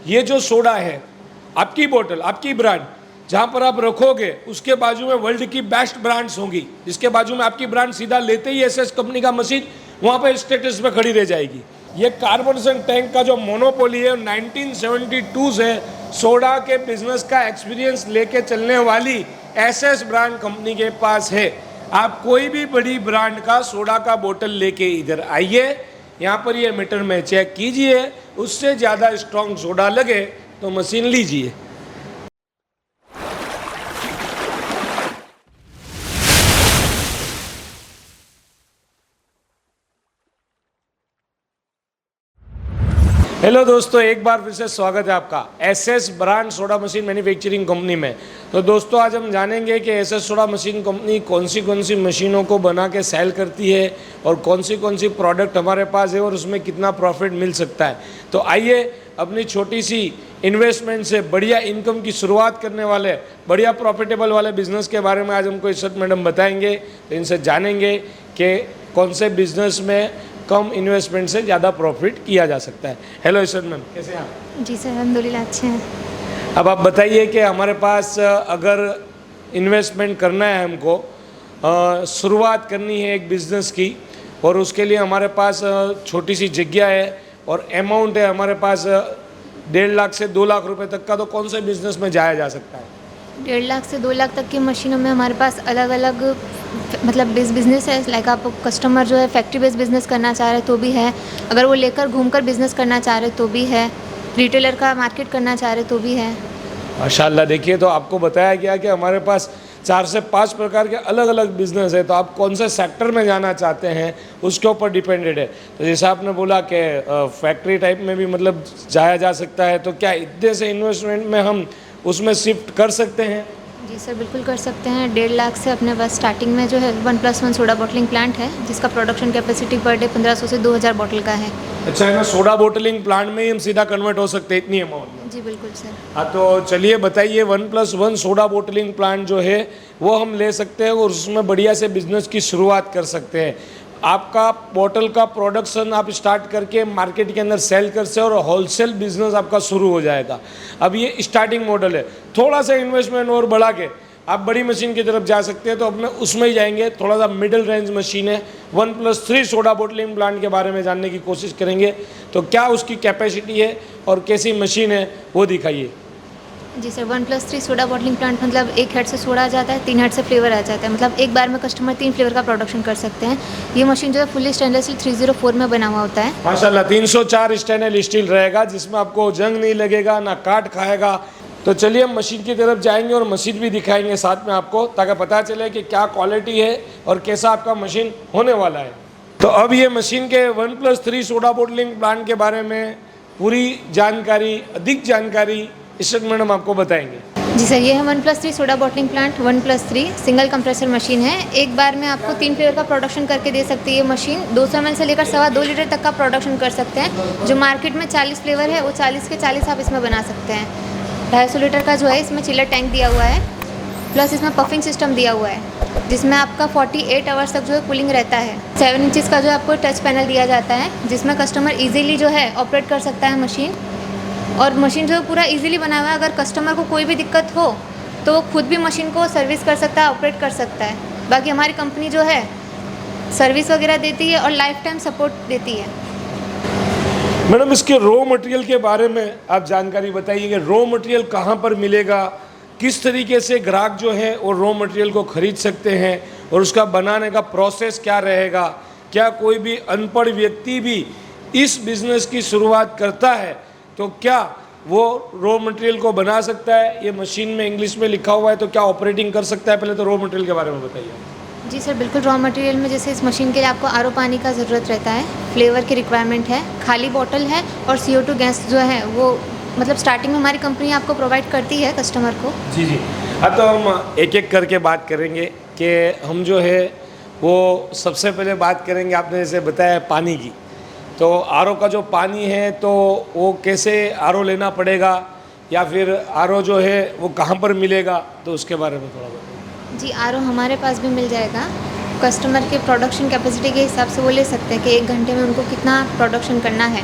ये जो सोडा है, आपकी बोतल, आपकी ब्रांड, जहाँ पर आप रखोगे उसके बाजू में वर्ल्ड की बेस्ट ब्रांड्स होंगी, जिसके बाजू में आपकी ब्रांड सीधा लेते ही एसएस कंपनी का मशीन वहाँ पर स्टेटस पे खड़ी रह जाएगी। ये कार्बोरेशन टैंक का जो मोनोपोली है 1972 से सोडा के बिजनेस का एक्सपीरियंस लेके चलने वाली एसएस ब्रांड कंपनी के पास है। आप कोई भी बड़ी ब्रांड का सोडा का बोतल लेके इधर आइए, यहाँ पर ये मीटर में चेक कीजिए, उससे ज़्यादा स्ट्रॉन्ग सोडा लगे तो मशीन लीजिए। हेलो दोस्तों, एक बार फिर से स्वागत है आपका SS brand soda machine manufacturing company में। तो दोस्तों आज हम जानेंगे कि एसएस सोडा मशीन कंपनी कौन सी मशीनों को बना के सेल करती है और कौन सी प्रोडक्ट हमारे पास है और उसमें कितना प्रॉफिट मिल सकता है। तो आइए अपनी छोटी सी इन्वेस्टमेंट से बढ़िया इनकम की शुरुआत करने वाले बढ़िया प्रॉफिटेबल वाले बिजनेस के बारे में आज हमको इशरत मैडम बताएंगे। तो इनसे जानेंगे कि कौन से बिजनेस में कम इन्वेस्टमेंट से ज़्यादा प्रॉफिट किया जा सकता है। हेलो इशरत मैम, कैसे हैं आप? जी सर, अल्हम्दुलिल्लाह अच्छे हैं। अब आप बताइए कि हमारे पास अगर इन्वेस्टमेंट करना है, हमको शुरुआत करनी है एक बिज़नेस की, और उसके लिए हमारे पास छोटी सी जगह है और अमाउंट है हमारे पास 1.5 लाख से 2 लाख रुपए तक का, तो कौन से बिज़नेस में जाया जा सकता है? 1.5 लाख से 2 लाख तक की मशीनों में हमारे पास अलग अलग मतलब बिज़नेस है। लाइक आप कस्टमर जो है फैक्ट्री बेस्ड बिज़नेस करना चाह रहे हैं तो भी है, अगर वो लेकर घूमकर बिज़नेस करना चाह रहे तो भी है, रिटेलर का मार्केट करना चाह रहे तो भी है। माशाल्लाह, देखिए तो आपको बताया गया कि हमारे पास 4 से 5 प्रकार के अलग अलग बिजनेस है। तो आप कौन से सेक्टर में जाना चाहते हैं उसके ऊपर डिपेंडेड है। तो जैसे आपने बोला कि फैक्ट्री टाइप में भी मतलब जाया जा सकता है, तो क्या इतने से इन्वेस्टमेंट में हम उसमें शिफ्ट कर सकते हैं? जी सर, बिल्कुल कर सकते हैं। 1.5 लाख से अपने पास स्टार्टिंग में जो है 1+1 सोडा बॉटलिंग प्लांट है, जिसका प्रोडक्शन कैपेसिटी पर डे 1500 से 2000 बॉटल का है। अच्छा है ना, सोडा बोटलिंग प्लांट में ही हम सीधा कन्वर्ट हो सकते हैं इतनी अमाउंट में? जी बिल्कुल सर। हाँ, तो चलिए बताइए, 1+1 सोडा बोटलिंग प्लांट जो है वो हम ले सकते हैं और उसमें बढ़िया से बिजनेस की शुरुआत कर सकते हैं। आपका बोतल का प्रोडक्शन आप स्टार्ट करके मार्केट के अंदर सेल कर से और होलसेल बिजनेस आपका शुरू हो जाएगा। अब ये स्टार्टिंग मॉडल है, थोड़ा सा इन्वेस्टमेंट और बढ़ा के आप बड़ी मशीन की तरफ जा सकते हैं। तो अपने उसमें ही जाएंगे, थोड़ा सा मिडिल रेंज मशीन है, 1+3 सोडा बोटलिंग प्लांट के बारे में जानने की कोशिश करेंगे। तो क्या उसकी कैपेसिटी है और कैसी मशीन है वो दिखाइए। जी सर, 1+3 सोडा बॉटलिंग प्लांट मतलब एक हेड से सोडा आ जाता है, 3 हेड से फ्लेवर आ जाता है। मतलब एक बार में कस्टमर 3 फ्लेवर का प्रोडक्शन कर सकते हैं। ये मशीन जो है फुली स्टेनलेस स्टील 304 में बना हुआ होता है। माशाल्लाह, 304 स्टेनलेस स्टील रहेगा, जिसमें आपको जंग नहीं लगेगा, ना काट खाएगा। तो चलिए हम मशीन की तरफ जाएंगे और मशीन भी दिखाएंगे साथ में आपको, ताकि पता चले कि क्या क्वालिटी है और कैसा आपका मशीन होने वाला है। तो अब ये मशीन के 1+3 सोडा बोटलिंग प्लांट के बारे में पूरी जानकारी, अधिक जानकारी इशरत मैडम आपको बताएंगे। जी सर, ये है 1+3 soda bottling plant 1+3 single compressor machine है। एक बार में आपको 3 फ्लेवर का प्रोडक्शन करके दे सकती है। ये मशीन 200 ml से लेकर 2.25 लीटर तक का प्रोडक्शन कर सकते हैं। जो मार्केट में 40 फ्लेवर है वो 40 के 40 आप इसमें बना सकते हैं। 250 लीटर का जो है इसमें चिलर टैंक दिया हुआ है, प्लस इसमें पफिंग सिस्टम दिया हुआ है, जिसमें आपका 48 आवर्स तक जो है कूलिंग रहता है। 7 इंचज़ का जो आपको टच पैनल दिया जाता है, जिसमें कस्टमर इजीली जो है ऑपरेट कर सकता है मशीन। और मशीन जो है पूरा इजीली बना हुआ है। अगर कस्टमर को कोई भी दिक्कत हो तो वो खुद भी मशीन को सर्विस कर सकता है, ऑपरेट कर सकता है। बाकी हमारी कंपनी जो है सर्विस वगैरह देती है और लाइफ टाइम सपोर्ट देती है। मैडम, इसके रॉ मटेरियल के बारे में आप जानकारी बताइए कि रॉ मटेरियल कहाँ पर मिलेगा, किस तरीके से ग्राहक जो है वो रॉ मटेरियल को खरीद सकते हैं और उसका बनाने का प्रोसेस क्या रहेगा। क्या कोई भी अनपढ़ व्यक्ति भी इस बिज़नेस की शुरुआत करता है तो क्या वो रॉ मटेरियल को बना सकता है? ये मशीन में इंग्लिश में लिखा हुआ है, तो क्या ऑपरेटिंग कर सकता है? पहले तो रॉ मटेरियल के बारे में बताइए। जी सर, बिल्कुल। रॉ मटेरियल में जैसे इस मशीन के लिए आपको आरओ पानी का ज़रूरत रहता है, फ्लेवर की रिक्वायरमेंट है, खाली बॉटल है और CO2 गैस जो है वो मतलब स्टार्टिंग में हमारी कंपनी आपको प्रोवाइड करती है कस्टमर को। जी जी। हाँ, तो हम एक एक करके बात करेंगे कि हम जो है वो सबसे पहले बात करेंगे, आपने जैसे बताया पानी की। तो आरओ का जो पानी है तो वो कैसे आरओ लेना पड़ेगा या फिर आरओ जो है वो कहाँ पर मिलेगा, तो उसके बारे में थोड़ा बताइए। जी, आरओ हमारे पास भी मिल जाएगा। कस्टमर के प्रोडक्शन कैपेसिटी के हिसाब से वो ले सकते हैं कि 1 घंटे में उनको कितना प्रोडक्शन करना है।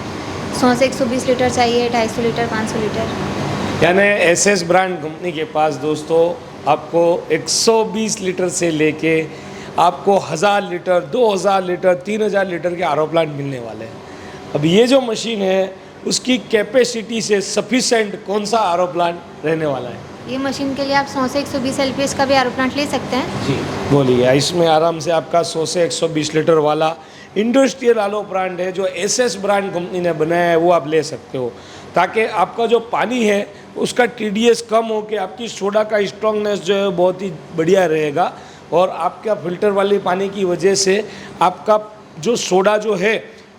100 से 120 लीटर चाहिए, 250 लीटर, 500 लीटर। यानी एसएस ब्रांड कंपनी के पास दोस्तों आपको 120 लीटर से लेके आपको 1000 लीटर, 2000 लीटर, 3000 लीटर के आरओ प्लांट मिलने वाले हैं। अब ये जो मशीन है उसकी कैपेसिटी से सफिशेंट कौन सा आरओ प्लांट रहने वाला है? ये मशीन के लिए आप 100 से 120 एलपीएस का भी आरओ प्लांट ले सकते हैं। जी बोलिए। इसमें आराम से आपका 100 से 120 लीटर वाला इंडस्ट्रियल आरओ प्लांट है जो एसएस ब्रांड कंपनी ने बनाया है, वो आप ले सकते हो, ताकि आपका जो पानी है उसका टीडीएस कम हो के आपकी सोडा का स्ट्रॉन्गनेस जो है बहुत ही बढ़िया रहेगा, और आपका फिल्टर वाली पानी की वजह से आपका जो सोडा जो है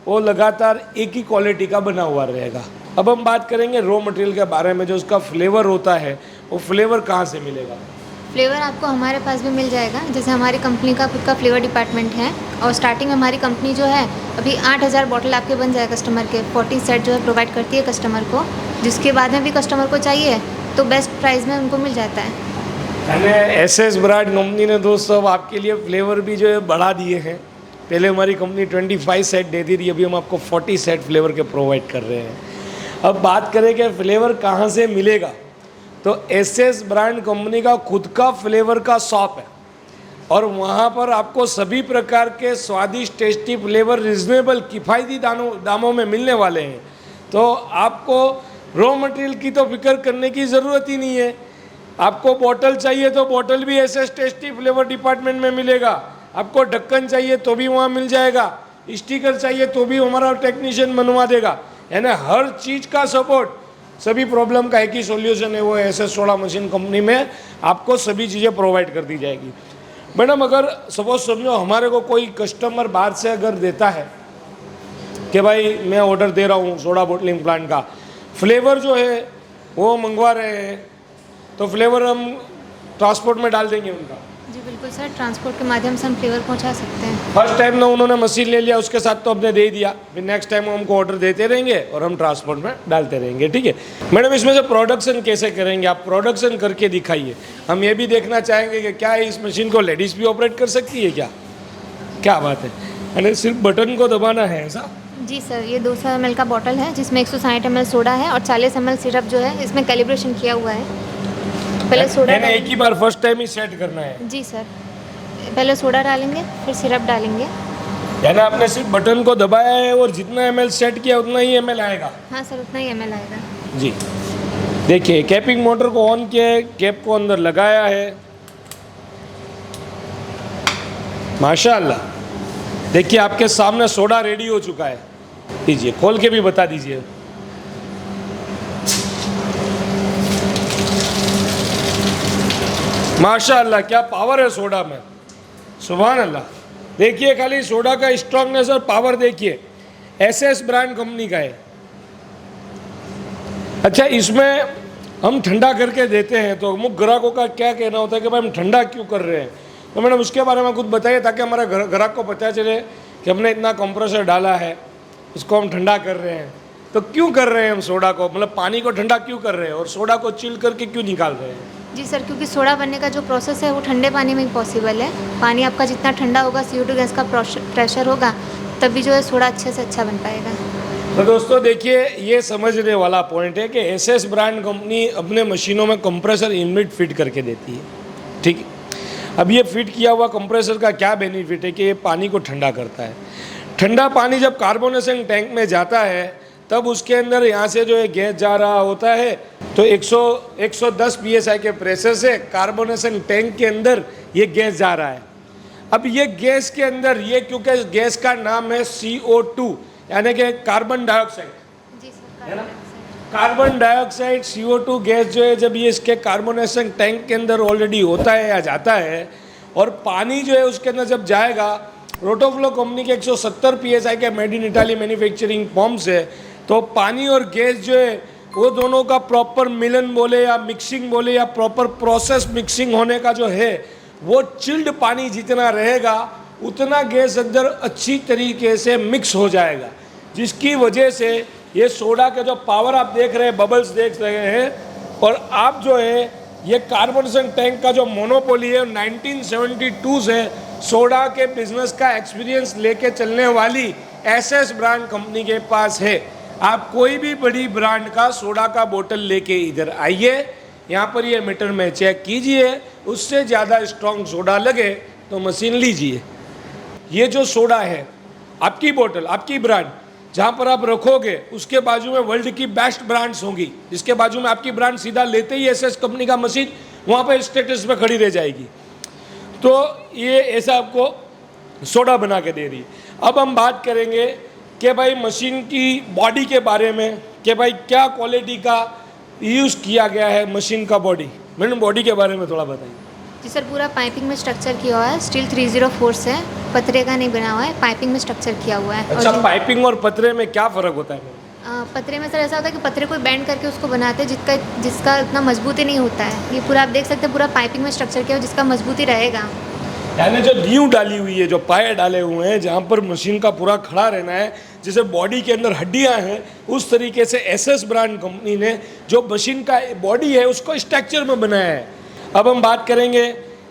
वो लगातार एक ही क्वालिटी का बना हुआ रहेगा। अब हम बात करेंगे रॉ मटेरियल के बारे में, जो उसका फ्लेवर होता है वो फ्लेवर कहाँ से मिलेगा? फ्लेवर आपको हमारे पास भी मिल जाएगा। जैसे हमारी कंपनी का खुद का फ्लेवर डिपार्टमेंट है, और स्टार्टिंग में हमारी कंपनी जो है अभी 8000 बॉटल आपके बन जाए कस्टमर के, 40 सेट जो है प्रोवाइड करती है कस्टमर को, जिसके बाद में भी कस्टमर को चाहिए तो बेस्ट प्राइस में उनको मिल जाता है। यानी एसएस ब्रांड कंपनी ने दोस्तों अब आपके लिए फ्लेवर भी जो है बढ़ा दिए हैं। पहले हमारी कंपनी 25 सेट देती थी, अभी हम आपको 40 सेट फ्लेवर के प्रोवाइड कर रहे हैं। अब बात करें कि फ्लेवर कहाँ से मिलेगा, तो एसएस ब्रांड कंपनी का खुद का फ्लेवर का शॉप है, और वहाँ पर आपको सभी प्रकार के स्वादिष्ट टेस्टी फ्लेवर रिजनेबल किफ़ायती दामों में मिलने वाले हैं। तो आपको रॉ मटेरियल की तो फिक्र करने की ज़रूरत ही नहीं है। आपको बोतल चाहिए तो बोतल भी एसएस टेस्टी फ्लेवर डिपार्टमेंट में मिलेगा, आपको ढक्कन चाहिए तो भी वहाँ मिल जाएगा, स्टिकर चाहिए तो भी हमारा टेक्नीशियन बनवा देगा। यानी हर चीज़ का सपोर्ट, सभी प्रॉब्लम का एक ही सॉल्यूशन है, वो एसएस सोडा मशीन कंपनी में आपको सभी चीज़ें प्रोवाइड कर दी जाएगी। मैडम अगर सपोज समझो हमारे को कोई कस्टमर बाहर से अगर देता है कि भाई मैं ऑर्डर दे रहा हूँ सोडा बोटलिंग प्लांट का, फ्लेवर जो है वो मंगवा रहे हैं, तो फ्लेवर हम ट्रांसपोर्ट में डाल देंगे उनका? जी बिल्कुल सर, ट्रांसपोर्ट के माध्यम से हम फ्लेवर पहुंचा सकते हैं। फर्स्ट टाइम ना उन्होंने मशीन ले लिया उसके साथ तो हमने दे दिया, फिर नेक्स्ट टाइम हमको ऑर्डर देते रहेंगे और हम ट्रांसपोर्ट में डालते रहेंगे, ठीक है। मैडम इसमें से प्रोडक्शन कैसे करेंगे, आप प्रोडक्शन करके दिखाइए। हम ये भी देखना चाहेंगे कि क्या इस मशीन को लेडीज़ भी ऑपरेट कर सकती है क्या? क्या बात है, यानी सिर्फ बटन को दबाना है ऐसा? जी सर, ये 200 ml का बॉटल है जिसमें 160 ml सोडा है और 40 ml सिरप जो है इसमें कैलिब्रेशन किया हुआ है। पहले सोडा एक ही बार फर्स्ट टाइम ही सेट करना है? जी सर, पहले सोडा डालेंगे फिर सिरप डालेंगे। यानी आपने सिर्फ बटन को दबाया है और जितना ml सेट किया उतना ही ml आएगा? हाँ सर, उतना ही ml आएगा। जी देखिए, कैपिंग मोटर को ऑन किया है, कैप को अंदर लगाया है, माशाल्लाह। देखिए आपके सामने सोडा रेडी हो चुका है। दीजिए, खोल के भी बता दीजिए। माशाल्लाह, क्या पावर है सोडा में, सुभान अल्लाह। देखिए खाली सोडा का स्ट्रॉन्गनेस और पावर देखिए, एसएस ब्रांड कंपनी का है। अच्छा, इसमें हम ठंडा करके देते हैं तो मुख्य ग्राहकों का क्या कहना होता है कि भाई हम ठंडा क्यों कर रहे हैं, तो मैडम उसके बारे में कुछ बताइए ताकि हमारे ग्राहक को पता चले कि हमने इतना कंप्रेसर डाला है, उसको हम ठंडा कर रहे हैं। तो क्यों कर रहे हैं हम सोडा को, मतलब पानी को ठंडा क्यों कर रहे हैं और सोडा को चिल करके क्यों निकाल रहे हैं? जी सर, क्योंकि सोडा बनने का जो प्रोसेस है वो ठंडे पानी में ही पॉसिबल है। पानी आपका जितना ठंडा होगा, CO2 गैस का प्रेशर होगा, तभी जो है सोडा अच्छे से अच्छा बन पाएगा। तो दोस्तों देखिए, ये समझने वाला पॉइंट है कि एसएस ब्रांड कंपनी अपने मशीनों में कंप्रेसर इनबिल्ट फिट करके देती है, ठीक है। अब ये फिट किया हुआ कंप्रेसर का क्या बेनिफिट है कि ये पानी को ठंडा करता है। ठंडा पानी जब कार्बोनेशन टैंक में जाता है तब उसके अंदर यहाँ से जो है गैस जा रहा होता है, तो 110 PSI के प्रेशर से कार्बोनेशन टैंक के अंदर ये गैस जा रहा है। अब ये गैस के अंदर ये, क्योंकि गैस का नाम है CO2 यानी कि कार्बन डाइऑक्साइड, जी सर, है ना। कार्बन डाइऑक्साइड CO2 गैस जो है जब ये इसके कार्बोनेशन टैंक के अंदर ऑलरेडी होता है या जाता है, और पानी जो है उसके अंदर जब जाएगा, रोटोफ्लो कंपनी के 170 PSI के made in Italy manufacturing pumps है, तो पानी और गैस जो है वो दोनों का प्रॉपर मिलन बोले या मिक्सिंग बोले या प्रॉपर प्रोसेस मिक्सिंग होने का जो है, वो चिल्ड पानी जितना रहेगा उतना गैस अंदर अच्छी तरीके से मिक्स हो जाएगा, जिसकी वजह से ये सोडा के जो पावर आप देख रहे हैं, बबल्स देख रहे हैं, और आप जो है ये कार्बोनेशन टैंक का जो मोनोपोली है 1972 से सोडा के बिजनेस का एक्सपीरियंस लेके चलने वाली एसएस ब्रांड कंपनी के पास है। आप कोई भी बड़ी ब्रांड का सोडा का बोतल लेके इधर आइए, यहाँ पर ये मीटर में चेक कीजिए, उससे ज़्यादा स्ट्रॉन्ग सोडा लगे तो मशीन लीजिए। ये जो सोडा है, आपकी बोतल, आपकी ब्रांड, जहाँ पर आप रखोगे उसके बाजू में वर्ल्ड की बेस्ट ब्रांड्स होंगी, जिसके बाजू में आपकी ब्रांड सीधा लेते ही एसएस कंपनी का मशीन वहाँ पर स्टेटस पे खड़ी रह जाएगी। तो ये ऐसा आपको सोडा बना के दे रही है। अब हम बात करेंगे कि भाई मशीन की बॉडी के बारे में, कि भाई क्या क्वालिटी का यूज़ किया गया है मशीन का बॉडी। मैडम बॉडी के बारे में थोड़ा बताइए। जी सर, पूरा पाइपिंग में स्ट्रक्चर किया हुआ है, स्टील 304 से, पतरे का नहीं बना हुआ है, पाइपिंग में स्ट्रक्चर किया हुआ है। अच्छा, पाइपिंग और पतरे में क्या फ़र्क होता है? पतरे में सर ऐसा होता है कि पतरे को बेंड करके उसको बनाते हैं जिसका इतना मजबूती नहीं होता है। ये पूरा आप देख सकते हैं, पूरा पाइपिंग में स्ट्रक्चर किया हुआ जिसका मजबूती रहेगा। यानी जो नींव डाली हुई है, जो पाए डाले हुए हैं, जहाँ पर मशीन का पूरा खड़ा रहना है, जैसे बॉडी के अंदर हड्डियाँ हैं, उस तरीके से एसएस ब्रांड कंपनी ने जो मशीन का बॉडी है उसको स्ट्रक्चर में बनाया है। अब हम बात करेंगे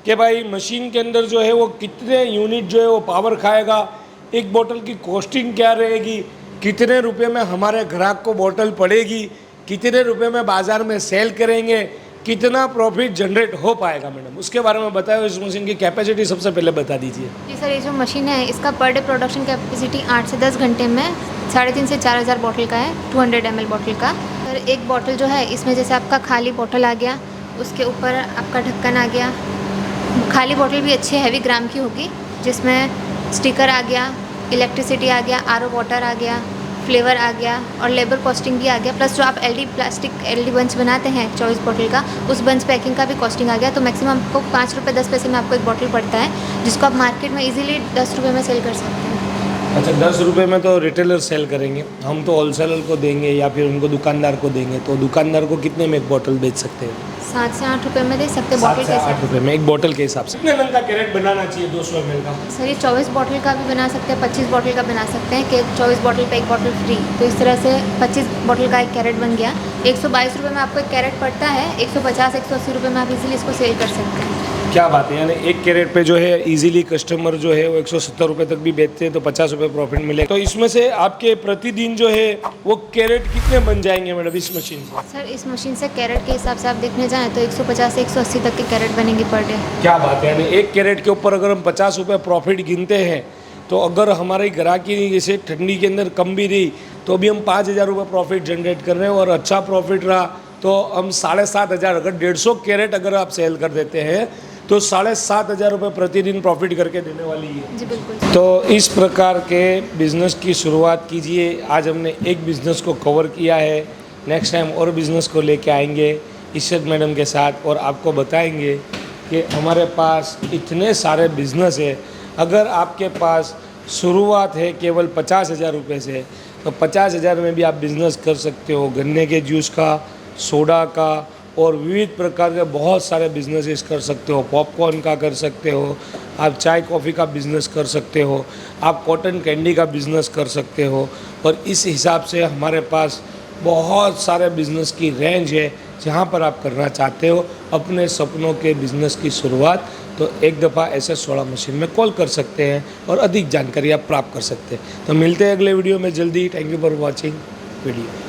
कि भाई मशीन के अंदर जो है वो कितने यूनिट जो है वो पावर खाएगा, एक बोतल की कॉस्टिंग क्या रहेगी, कितने रुपए में हमारे ग्राहक को बोतल पड़ेगी, कितने रुपए में बाज़ार में सेल करेंगे, कितना प्रॉफिट जनरेट हो पाएगा मैडम, उसके बारे में बताओ। इस मशीन की कैपेसिटी सबसे पहले बता दीजिए। जी सर, ये जो मशीन है इसका पर डे प्रोडक्शन कैपेसिटी 8 से 10 घंटे में 3,500 से 4,000 बॉटल का है, 200 ml बॉटल का। सर एक बॉटल जो है इसमें जैसे आपका खाली बॉटल आ गया, उसके ऊपर आपका ढक्कन आ गया। खाली बॉटल भी अच्छे हैवी ग्राम की होगी, जिसमें स्टिकर आ गया, इलेक्ट्रिसिटी आ गया, आरओ वाटर आ गया, फ्लेवर आ गया और लेबर कॉस्टिंग भी आ गया। प्लस जो आप प्लास्टिक एलडी बंच बनाते हैं 24 बॉटल का, उस बंच पैकिंग का भी कॉस्टिंग आ गया। तो मैक्सिमम आपको 5 रुपये 10 पैसे में आपको एक बॉटल पड़ता है, जिसको आप मार्केट में इजीली 10 रुपये में सेल कर सकते हैं। अच्छा, 10 रुपये में तो रिटेलर सेल करेंगे, हम तो होलसेलर को देंगे या फिर उनको दुकानदार को देंगे, तो दुकानदार को कितने में एक बॉटल बेच सकते हैं? 7 से 8 रुपये में दे सकते हैं बॉटल के 8 रुपये में एक बॉटल के हिसाब से। कितने रंग का कैरेट बनाना चाहिए 200 ml का? सर ये 24 बॉटल का भी बना सकते हैं, 25 बॉटल का बना सकते हैं कि 24 बॉटल पे एक बॉटल फ्री। तो इस तरह से 25 बॉटल का एक कैरेट बन गया। 122 रुपये में आपको एक कैरेट पड़ता है, 150-180 रुपये में आप इजीली इसको सेल कर सकते हैं। क्या बात है, यानी एक कैरेट पे जो है इजीली कस्टमर जो है वो 170 रुपये तक भी बेचते हैं, तो 50 रुपये प्रॉफिट मिलेगा। तो इसमें से आपके प्रतिदिन जो है वो कैरेट कितने बन जाएंगे मैडम इस मशीन से? सर इस मशीन से कैरेट के हिसाब से आप देखने जाएँ तो 150 से 180 तक के कैरेट बनेंगे पर डे। क्या बात है, यानी एक कैरेट के ऊपर अगर हम 50 रुपये प्रॉफिट गिनते हैं, तो अगर हमारी ग्राहकी जैसे ठंडी के अंदर कम भी रही तो भी हम 5,000 रुपये प्रॉफिट जनरेट कर रहे हैं, और अच्छा प्रॉफिट रहा तो हम 7,500, अगर 150 कैरेट अगर आप सेल कर देते हैं तो 7,500 रुपये प्रतिदिन प्रॉफिट करके देने वाली है। जी बिल्कुल। तो इस प्रकार के बिज़नेस की शुरुआत कीजिए। आज हमने एक बिज़नेस को कवर किया है, नेक्स्ट टाइम और बिज़नेस को लेके आएंगे इशरत मैडम के साथ, और आपको बताएंगे कि हमारे पास इतने सारे बिज़नेस है। अगर आपके पास शुरुआत है केवल 50,000 रुपये से, तो 50,000 में भी आप बिज़नेस कर सकते हो। गन्ने के जूस का, सोडा का और विविध प्रकार के बहुत सारे बिजनेसेस कर सकते हो। पॉपकॉर्न का कर सकते हो, आप चाय कॉफ़ी का बिज़नेस कर सकते हो, आप कॉटन कैंडी का बिज़नेस कर सकते हो। और इस हिसाब से हमारे पास बहुत सारे बिज़नेस की रेंज है, जहाँ पर आप करना चाहते हो अपने सपनों के बिज़नेस की शुरुआत, तो एक दफ़ा एसएस सोडा मशीन में कॉल कर सकते हैं और अधिक जानकारी आप प्राप्त कर सकते हैं। तो मिलते हैं अगले वीडियो में जल्दी। Thank you for watching video.